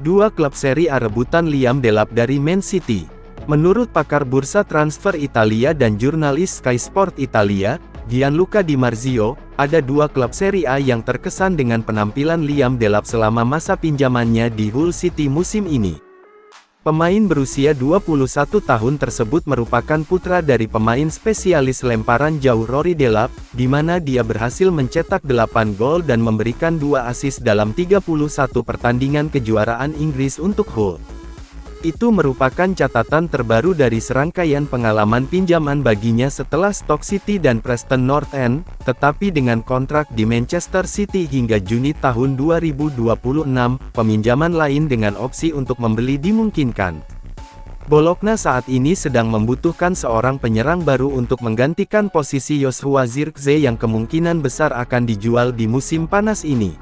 Dua klub Serie A rebutan Liam Delap dari Man City. Menurut pakar bursa transfer Italia dan jurnalis Sky Sport Italia, Gianluca Di Marzio, ada dua klub Serie A yang terkesan dengan penampilan Liam Delap selama masa pinjamannya di Hull City musim ini. Pemain berusia 21 tahun tersebut merupakan putra dari pemain spesialis lemparan jauh Rory Delap, di mana dia berhasil mencetak 8 gol dan memberikan 2 assist dalam 31 pertandingan kejuaraan Inggris untuk Hull. Itu merupakan catatan terbaru dari serangkaian pengalaman pinjaman baginya setelah Stoke City dan Preston North End, tetapi dengan kontrak di Manchester City hingga Juni tahun 2026, peminjaman lain dengan opsi untuk membeli dimungkinkan. Bologna saat ini sedang membutuhkan seorang penyerang baru untuk menggantikan posisi Joshua Zirkzee yang kemungkinan besar akan dijual di musim panas ini.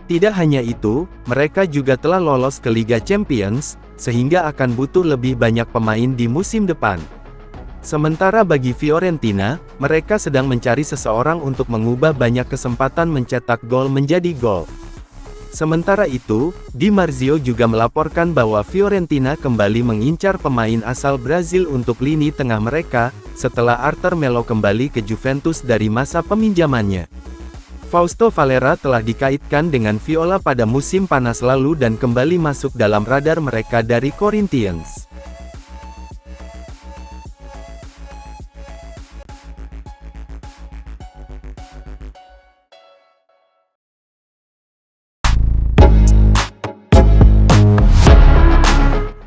Tidak hanya itu, mereka juga telah lolos ke Liga Champions, sehingga akan butuh lebih banyak pemain di musim depan. Sementara bagi Fiorentina, mereka sedang mencari seseorang untuk mengubah banyak kesempatan mencetak gol menjadi gol. Sementara itu, Di Marzio juga melaporkan bahwa Fiorentina kembali mengincar pemain asal Brazil untuk lini tengah mereka, setelah Arthur Melo kembali ke Juventus dari masa peminjamannya. Fausto Valera telah dikaitkan dengan Viola pada musim panas lalu dan kembali masuk dalam radar mereka dari Corinthians.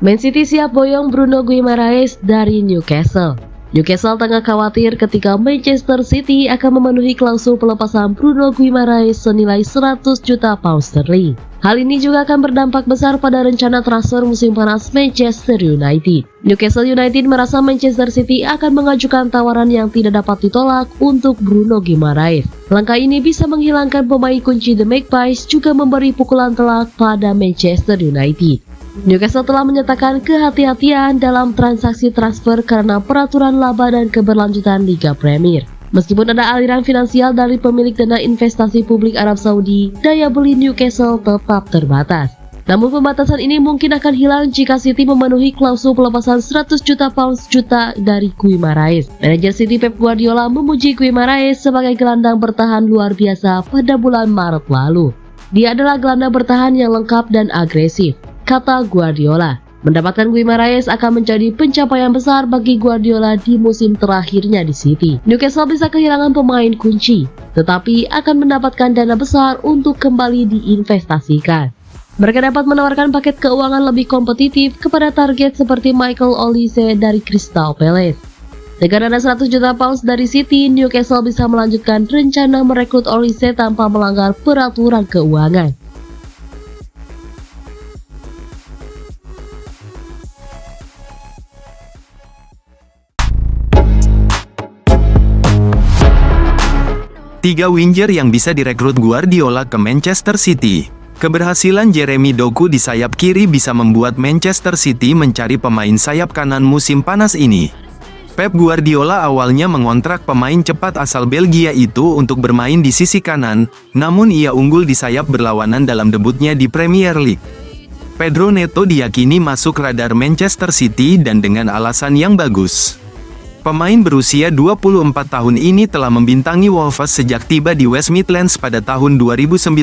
Man City siap boyong Bruno Guimaraes dari Newcastle. Newcastle tengah khawatir ketika Manchester City akan memenuhi klausul pelepasan Bruno Guimaraes senilai 100 juta pound sterling. Hal ini juga akan berdampak besar pada rencana transfer musim panas Manchester United. Newcastle United merasa Manchester City akan mengajukan tawaran yang tidak dapat ditolak untuk Bruno Guimaraes. Langkah ini bisa menghilangkan pemain kunci The Magpies, juga memberi pukulan telak pada Manchester United. Newcastle telah menyatakan kehati-hatian dalam transaksi transfer karena peraturan laba dan keberlanjutan Liga Premier. Meskipun ada aliran finansial dari pemilik dana investasi publik Arab Saudi, daya beli Newcastle tetap terbatas. Namun pembatasan ini mungkin akan hilang jika City memenuhi klausul pelepasan 100 juta pounds dari Guimaraes. Manajer City Pep Guardiola memuji Guimaraes sebagai gelandang bertahan luar biasa pada bulan Maret lalu. Dia adalah gelandang bertahan yang lengkap dan agresif, kata Guardiola. Mendapatkan Guimaraes akan menjadi pencapaian besar bagi Guardiola di musim terakhirnya di City. Newcastle bisa kehilangan pemain kunci, tetapi akan mendapatkan dana besar untuk kembali diinvestasikan. Mereka dapat menawarkan paket keuangan lebih kompetitif kepada target seperti Michael Olise dari Crystal Palace. Dengan dana 100 juta pounds dari City, Newcastle bisa melanjutkan rencana merekrut Olise tanpa melanggar peraturan keuangan. Tiga winger yang bisa direkrut Guardiola ke Manchester City. Keberhasilan Jeremy Doku di sayap kiri bisa membuat Manchester City mencari pemain sayap kanan musim panas ini. Pep Guardiola awalnya mengontrak pemain cepat asal Belgia itu untuk bermain di sisi kanan, namun ia unggul di sayap berlawanan dalam debutnya di Premier League. Pedro Neto diyakini masuk radar Manchester City dan dengan alasan yang bagus. Pemain berusia 24 tahun ini telah membintangi Wolves sejak tiba di West Midlands pada tahun 2019,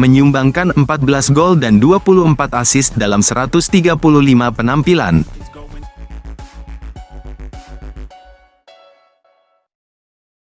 menyumbangkan 14 gol dan 24 assist dalam 135 penampilan.